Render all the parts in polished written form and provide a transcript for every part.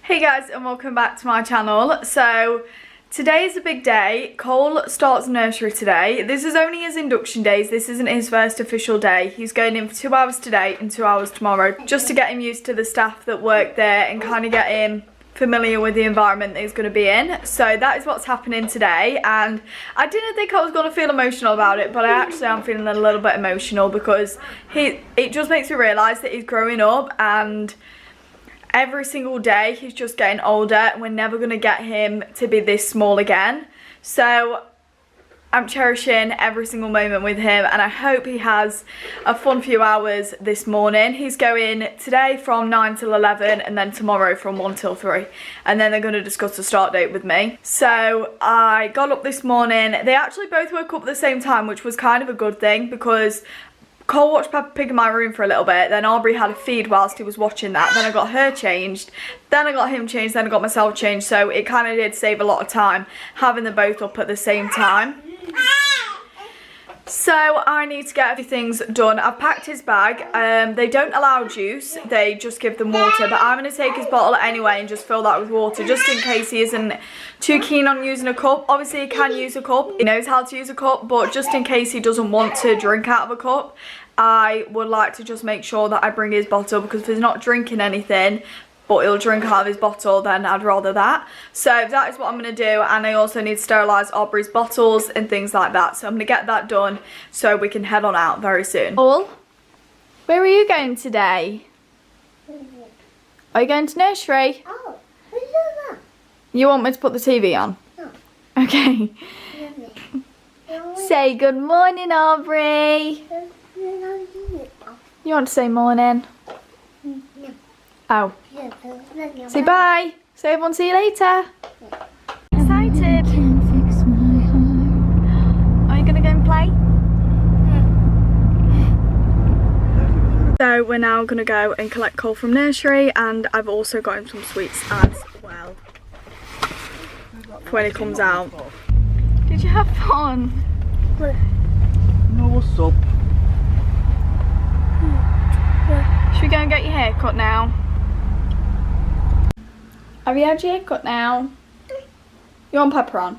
Hey guys, and welcome back to my channel. So today is a big day. Cole starts nursery today. This is only his induction days. This isn't his first official day. He's going in for 2 hours today and 2 hours tomorrow, just to get him used to the staff that work there and kind of get him familiar with the environment that he's going to be in. So that is what's happening today, and I didn't think I was going to feel emotional about it, but I actually am feeling a little bit emotional because it just makes me realise that he's growing up, and every single day he's just getting older, and we're never going to get him to be this small again. So I'm cherishing every single moment with him, and I hope he has a fun few hours this morning. He's going today from 9 till 11 and then tomorrow from 1 till 3, and then they're going to discuss the start date with me. So I got up this morning. They actually both woke up at the same time, which was kind of a good thing because Cole watched Peppa Pig in my room for a little bit, then Aubrey had a feed whilst he was watching that, then I got her changed, then I got him changed, then I got myself changed, so it kind of did save a lot of time having them both up at the same time. So I need to get a few things done. I've packed his bag. They don't allow juice, they just give them water, but I'm going to take his bottle anyway and just fill that with water just in case he isn't too keen on using a cup. Obviously he can use a cup, he knows how to use a cup, but just in case he doesn't want to drink out of a cup, I would like to just make sure that I bring his bottle, because if he's not drinking anything but he'll drink out of his bottle, then I'd rather that. So that is what I'm going to do, and I also need to sterilise Aubrey's bottles and things like that. So I'm going to get that done so we can head on out very soon. Paul, where are you going today? Are you going to nursery? Oh, what is that? You want me to put the TV on? No. Okay. Say good morning, Aubrey. You want to say morning? No. Oh. Say bye. Say everyone see you later. Excited. Are you going to go and play? So we're now going to go and collect Cole from nursery, and I've also got him some sweets as well for when he comes out. Did you have fun? No, what's up? Should we go and get your hair cut now? Have you had your hair cut now? You want pepper on?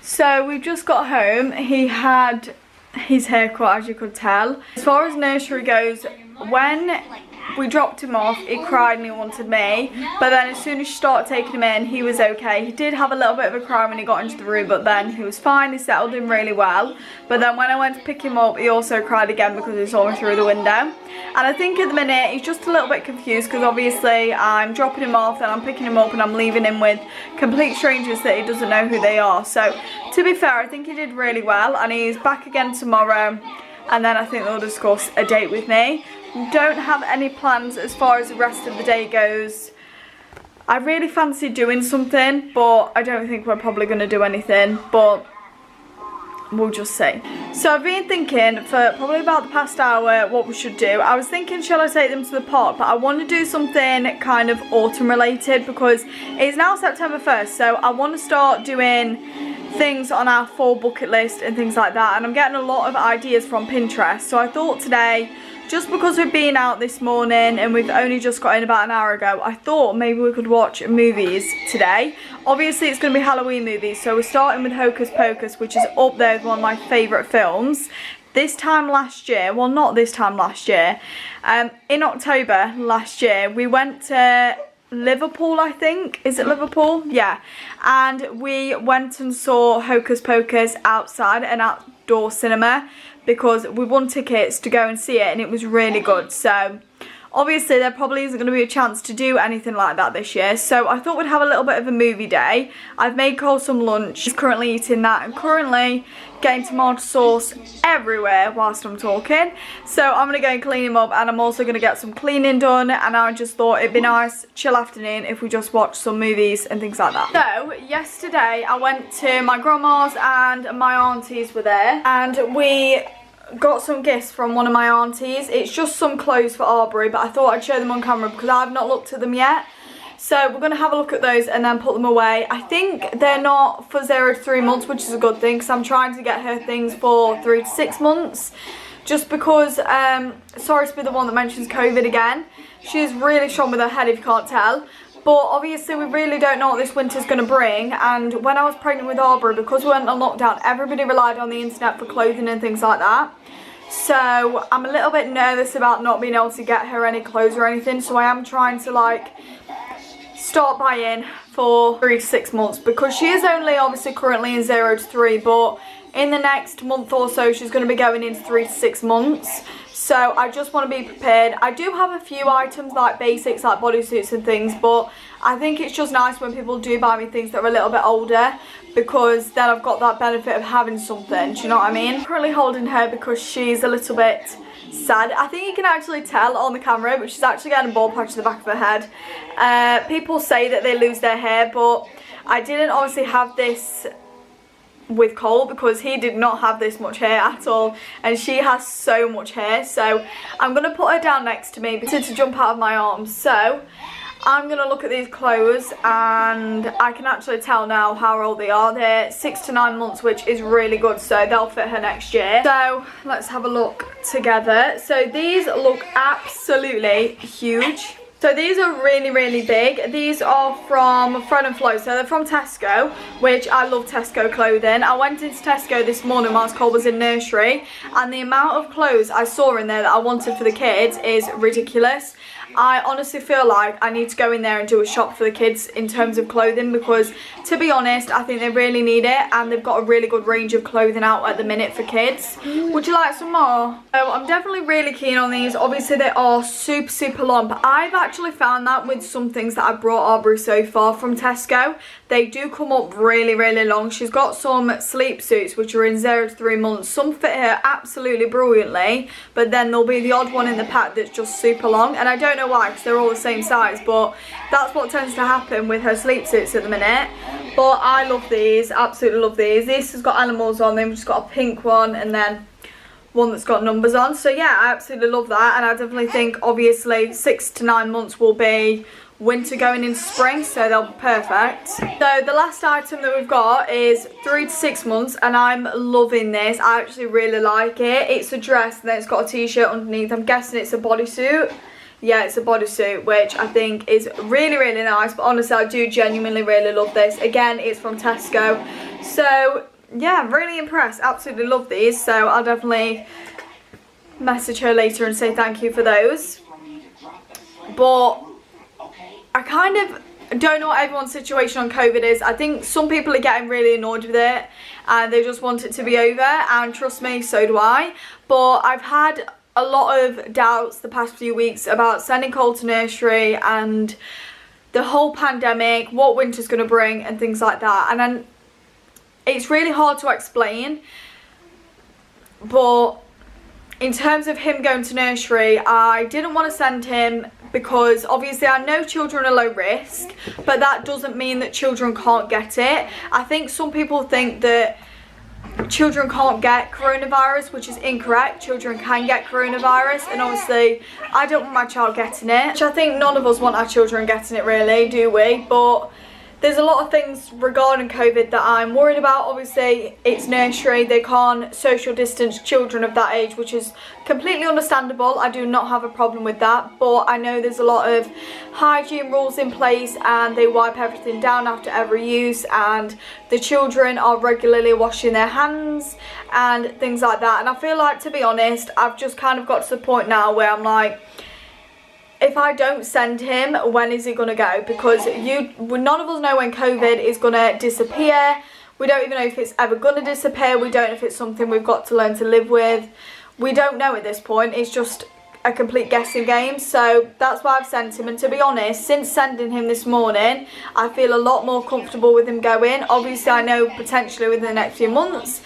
So we've just got home. He had his hair cut, as you could tell. As far as nursery goes, when we dropped him off, he cried and he wanted me, but then as soon as you started taking him in, he was okay. He did have a little bit of a cry when he got into the room, but then he was fine. He settled in really well. But then when I went to pick him up, he also cried again because he saw me through the window. And I think at the minute he's just a little bit confused because obviously I'm dropping him off, then I'm picking him up, and I'm leaving him with complete strangers that he doesn't know who they are. So to be fair, I think he did really well, and he's back again tomorrow, and then I think they'll discuss a date with me. Don't have any plans as far as the rest of the day goes. I really fancy doing something, but I don't think we're probably going to do anything, but we'll just see. So I've been thinking for probably about the past hour what we should do. I was thinking, shall I take them to the park, but I want to do something kind of autumn related because it's now September 1st, so I want to start doing things on our fall bucket list and things like that, and I'm getting a lot of ideas from Pinterest. So I thought today, just because we've been out this morning and we've only just got in about an hour ago, I thought maybe we could watch movies today. Obviously it's going to be Halloween movies, so we're starting with Hocus Pocus, which is up there with one of my favourite films. This time last year, well not this time last year, in October last year we went to Liverpool, I think. Is it Liverpool? Yeah. And we went and saw Hocus Pocus outside an outdoor cinema because we won tickets to go and see it, and it was really good. So obviously there probably isn't going to be a chance to do anything like that this year, so I thought we'd have a little bit of a movie day. I've made Cole some lunch. He's currently eating that and currently getting tomato sauce everywhere whilst I'm talking. So I'm going to go and clean him up, and I'm also going to get some cleaning done, and I just thought it'd be nice chill afternoon if we just watch some movies and things like that. So yesterday I went to my grandma's and my aunties were there, and we got some gifts from one of my aunties. It's just some clothes for Aubrey, but I thought I'd show them on camera because I've not looked at them yet. So we're going to have a look at those and then put them away. I think they're not for 0 to 3 months, which is a good thing because I'm trying to get her things for 3 to 6 months. Just because, sorry to be the one that mentions COVID again. She's really strong with her head if you can't tell. But obviously we really don't know what this winter's going to bring, and when I was pregnant with Aubrey, because we went on lockdown, everybody relied on the internet for clothing and things like that. So I'm a little bit nervous about not being able to get her any clothes or anything, so I am trying to like start buying for 3 to 6 months, because she is only obviously currently in 0 to 3, but in the next month or so she's going to be going into 3 to 6 months. So I just want to be prepared. I do have a few items like basics like bodysuits and things, but I think it's just nice when people do buy me things that are a little bit older, because then I've got that benefit of having something, do you know what I mean? I'm currently holding her because she's a little bit sad. I think you can actually tell on the camera, but she's actually getting a bald patch in the back of her head. People say that they lose their hair, but I didn't obviously have this with Cole, because he did not have this much hair at all, and she has so much hair. So I'm going to put her down next to me to jump out of my arms. So I'm going to look at these clothes, and I can actually tell now how old they are. They're 6 to 9 months, which is really good, so they'll fit her next year. So let's have a look together. So these look absolutely huge. So these are really, really big. These are from Fred and Flo, so they're from Tesco, which I love Tesco clothing. I went into Tesco this morning whilst Cole was in nursery, and the amount of clothes I saw in there that I wanted for the kids is ridiculous. I honestly feel like I need to go in there and do a shop for the kids in terms of clothing, because to be honest, I think they really need it, and they've got a really good range of clothing out at the minute for kids. Would you like some more? So I'm definitely really keen on these. Obviously they are super, super long, but I've actually found that with some things that I brought Aubrey so far from Tesco, they do come up really, really long. She's got some sleep suits which are in 0 to 3 months. Some fit her absolutely brilliantly, but then there'll be the odd one in the pack that's just super long, and I don't know why, because they're all the same size, but that's what tends to happen with her sleep suits at the minute. But I love these, absolutely love these. This has got animals on them, just got a pink one, and then one that's got numbers on. So yeah, I absolutely love that, and I definitely think obviously 6 to 9 months will be winter going into spring, so they'll be perfect. So the last item that we've got is 3 to 6 months, and I'm loving this. I actually really like it. It's a dress, and then it's got a t-shirt underneath. I'm guessing it's a bodysuit. Yeah, it's a bodysuit, which I think is really, really nice. But honestly, I do genuinely really love this. Again, it's from Tesco. So yeah, I'm really impressed. Absolutely love these. So I'll definitely message her later and say thank you for those. But I kind of don't know what everyone's situation on COVID is. I think some people are getting really annoyed with it, and they just want it to be over, and trust me, so do I. But I've had a lot of doubts the past few weeks about sending Cole to nursery and the whole pandemic, what winter's going to bring and things like that. And then it's really hard to explain, but in terms of him going to nursery, I didn't want to send him because obviously I know children are low risk, but that doesn't mean that children can't get it. I think some people think that children can't get coronavirus, which is incorrect. Children can get coronavirus, and obviously I don't want my child getting it, which I think none of us want our children getting it, really, do we? But there's a lot of things regarding COVID that I'm worried about. Obviously, it's nursery. They can't social distance children of that age, which is completely understandable. I do not have a problem with that. But I know there's a lot of hygiene rules in place, and they wipe everything down after every use, and the children are regularly washing their hands and things like that. And I feel like, to be honest, I've just kind of got to the point now where I'm like, if I don't send him, when is he going to go? Because none of us know when COVID is going to disappear. We don't even know if it's ever going to disappear. We don't know if it's something we've got to learn to live with. We don't know at this point. It's just a complete guessing game. So that's why I've sent him. And to be honest, since sending him this morning, I feel a lot more comfortable with him going. Obviously, I know potentially within the next few months,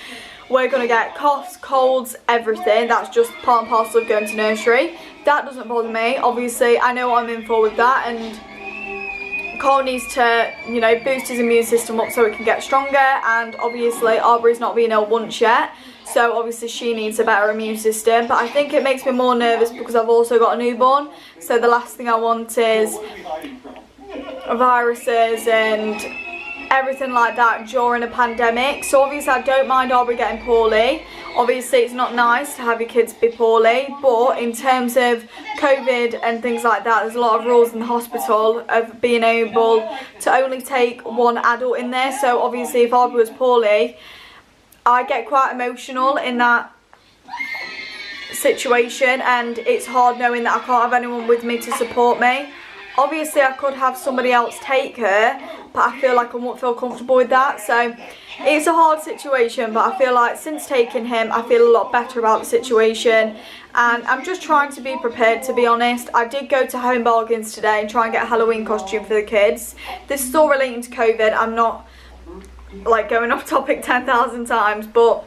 we're going to get coughs, colds, everything. That's just part and parcel of going to nursery. That doesn't bother me. Obviously, I know what I'm in for with that, and Cole needs to, you know, boost his immune system up so it can get stronger, and obviously Aubrey's not been ill once yet, so obviously she needs a better immune system. But I think it makes me more nervous because I've also got a newborn, so the last thing I want is viruses and everything like that during a pandemic. So obviously I don't mind Aubrey getting poorly. Obviously it's not nice to have your kids be poorly, but in terms of COVID and things like that, there's a lot of rules in the hospital of being able to only take one adult in there. So obviously if Aubrey was poorly, I get quite emotional in that situation, and it's hard knowing that I can't have anyone with me to support me. Obviously I could have somebody else take her, but I feel like I won't feel comfortable with that. So it's a hard situation, but I feel like since taking him I feel a lot better about the situation, and I'm just trying to be prepared, to be honest. I did go to Home Bargains today and try and get a Halloween costume for the kids. This is all relating to COVID. I'm not like going off topic 10,000 times, but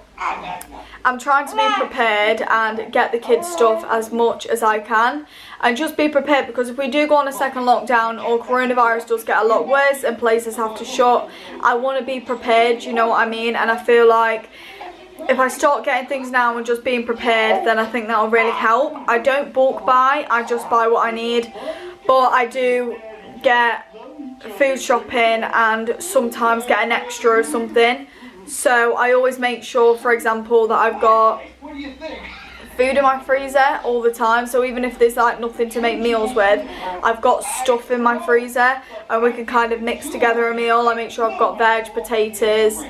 I'm trying to be prepared and get the kids stuff as much as I can, and just be prepared, because if we do go on a second lockdown or coronavirus does get a lot worse and places have to shut, I want to be prepared, you know what I mean? And I feel like if I start getting things now and just being prepared, then I think that'll really help. I don't bulk buy, I just buy what I need, but I do get food shopping and sometimes get an extra or something. So I always make sure, for example, that I've got food in my freezer all the time. So even if there's like nothing to make meals with, I've got stuff in my freezer and we can kind of mix together a meal. I make sure I've got veg, potatoes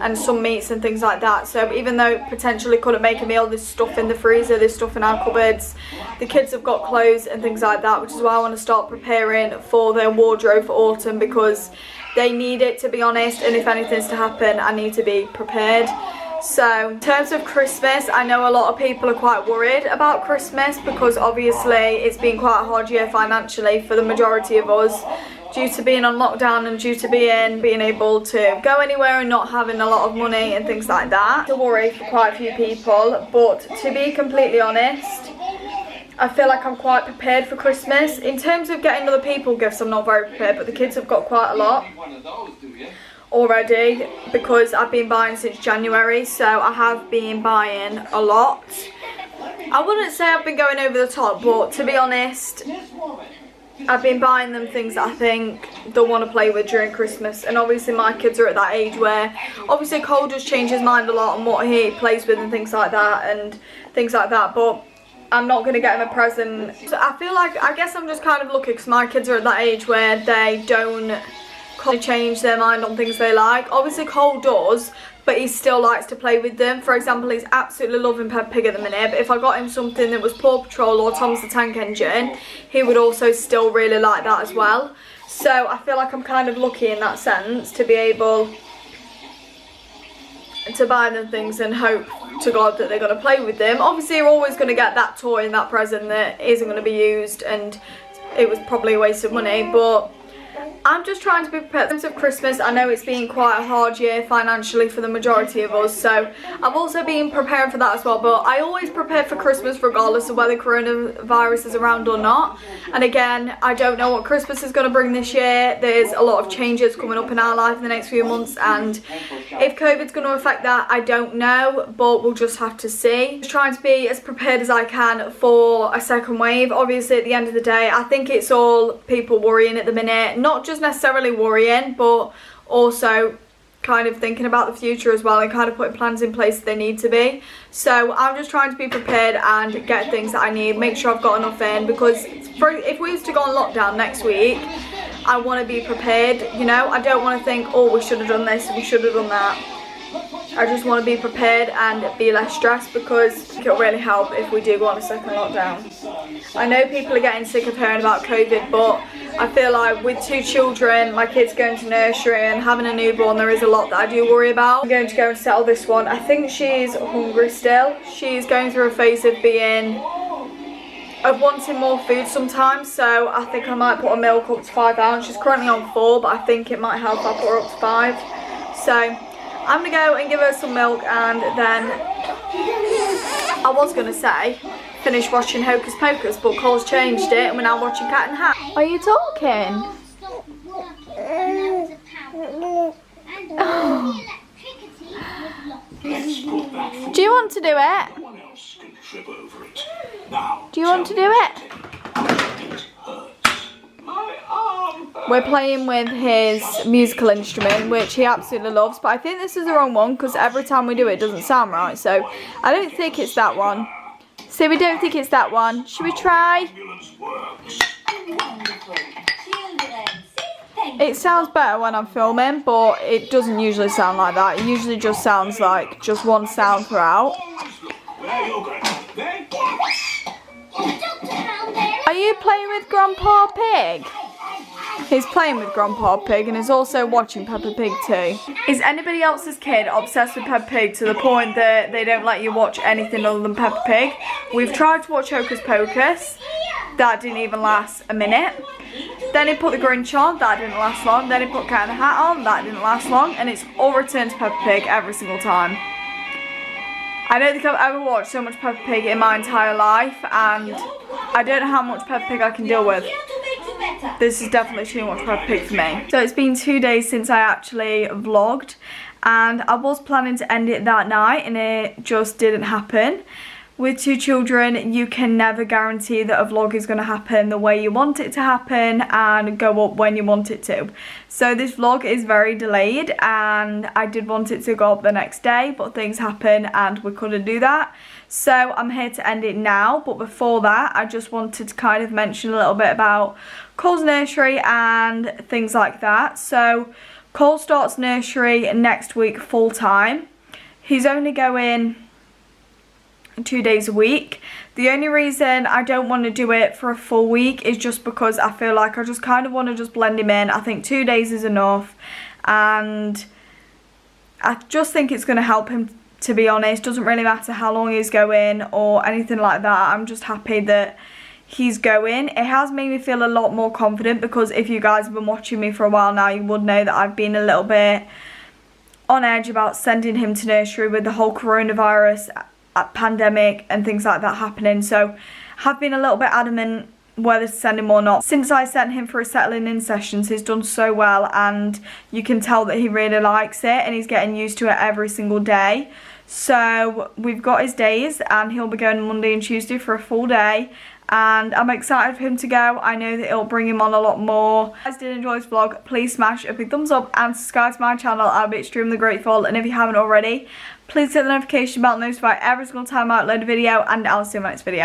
and some meats and things like that. So even though potentially couldn't make a meal, there's stuff in the freezer, there's stuff in our cupboards. The kids have got clothes and things like that, which is why I want to start preparing for their wardrobe for autumn, because they need it, to be honest, and if anything's to happen I need to be prepared. So in terms of Christmas, I know a lot of people are quite worried about Christmas, because obviously it's been quite a hard year financially for the majority of us, due to being on lockdown and due to being able to go anywhere and not having a lot of money and things like that. It's a worry for quite a few people, but to be completely honest, I feel like I'm quite prepared for Christmas. In terms of getting other people gifts, I'm not very prepared, but the kids have got quite a lot already, because I've been buying since January, so I have been buying a lot. I wouldn't say I've been going over the top, but to be honest, I've been buying them things that I think they'll want to play with during Christmas. And obviously my kids are at that age where obviously Cole does change his mind a lot on what he plays with and things like that, but I'm not going to get him a present. So I feel like, I guess I'm just kind of lucky, because my kids are at that age where they don't change their mind on things they like. Obviously Cole does, but he still likes to play with them. For example, he's absolutely loving Peppa Pig at the minute, but if I got him something that was Paw Patrol or Thomas the Tank Engine, he would also still really like that as well. So I feel like I'm kind of lucky in that sense to be able to buy them things and hope to God that they're going to play with them. Obviously you're always going to get that toy and that present that isn't going to be used and it was probably a waste of money, but I'm just trying to be prepared. In terms of Christmas, I know it's been quite a hard year financially for the majority of us, so I've also been preparing for that as well. But I always prepare for Christmas regardless of whether coronavirus is around or not. And again, I don't know what Christmas is going to bring this year. There's a lot of changes coming up in our life in the next few months, and if COVID's going to affect that, I don't know, but we'll just have to see. Just trying to be as prepared as I can for a second wave. Obviously at the end of the day, I think it's all people worrying at the minute, not just necessarily worrying, but also kind of thinking about the future as well and kind of putting plans in place that they need to be. So I'm just trying to be prepared and get things that I need, make sure I've got enough in, because if we was to go on lockdown next week, I want to be prepared, you know. I don't want to think, oh, we should have done this, we should have done that. I just want to be prepared and be less stressed, because it'll really help if we do go on a second lockdown. I know people are getting sick of hearing about COVID, but I feel like with 2 children, my kids going to nursery and having a newborn, there is a lot that I do worry about. I'm going to go and settle this one. I think she's hungry still. She's going through a phase of wanting more food sometimes, so I think I might put her milk up to 5 ounces. She's currently on 4, but I think it might help if I put her up to 5. So I'm going to go and give her some milk, and then I was going to say finish watching Hocus Pocus, but Cole's changed it and we're now watching Cat in the Hat. Are you talking? Oh. Do you want to do it? Do you want to do it? My arm hurts. we're playing with his musical instrument, which he absolutely loves. But I think this is the wrong one because every time we do it, it doesn't sound right. So I don't think it's that one. So we don't think it's that one. Should we try? It sounds better when I'm filming, but it doesn't usually sound like that. It usually just sounds like just one sound throughout. Are you playing with Grandpa Pig? He's playing with Grandpa Pig and he's also watching Peppa Pig too. Is anybody else's kid obsessed with Peppa Pig to the point that they don't let you watch anything other than Peppa Pig? We've tried to watch Hocus Pocus. That didn't even last a minute. Then he put the Grinch on, that didn't last long. Then he put Cat in the Hat on, that didn't last long. And it's all returned to Peppa Pig every single time. I don't think I've ever watched so much Peppa Pig in my entire life, and I don't know how much Peppa Pig I can deal with. This is definitely too much Peppa Pig for me. So it's been 2 days since I actually vlogged, and I was planning to end it that night and it just didn't happen. With 2 children, you can never guarantee that a vlog is going to happen the way you want it to happen and go up when you want it to. So this vlog is very delayed, and I did want it to go up the next day, but things happen and we couldn't do that. So I'm here to end it now, but before that, I just wanted to kind of mention a little bit about Cole's nursery and things like that. So Cole starts nursery next week full time. He's only going 2 days a week. The only reason I don't want to do it for a full week is just because I feel like I just kind of want to just blend him in. I think 2 days is enough, and I just think it's going to help him, to be honest. Doesn't really matter how long he's going or anything like that. I'm just happy that he's going. It has made me feel a lot more confident, because if you guys have been watching me for a while now, you would know that I've been a little bit on edge about sending him to nursery with the whole coronavirus pandemic and things like that happening. So have been a little bit adamant whether to send him or not. Since I sent him for his settling in sessions, he's done so well, and you can tell that he really likes it and he's getting used to it every single day. So we've got his days, and he'll be going Monday and Tuesday for a full day, and I'm excited for him to go. I know that it'll bring him on a lot more. If you guys did enjoy this vlog, please smash a big thumbs up and subscribe to my channel. I'll be extremely grateful. And if you haven't already, please hit the notification bell to notify every single time I upload a video, and I'll see you in my next video.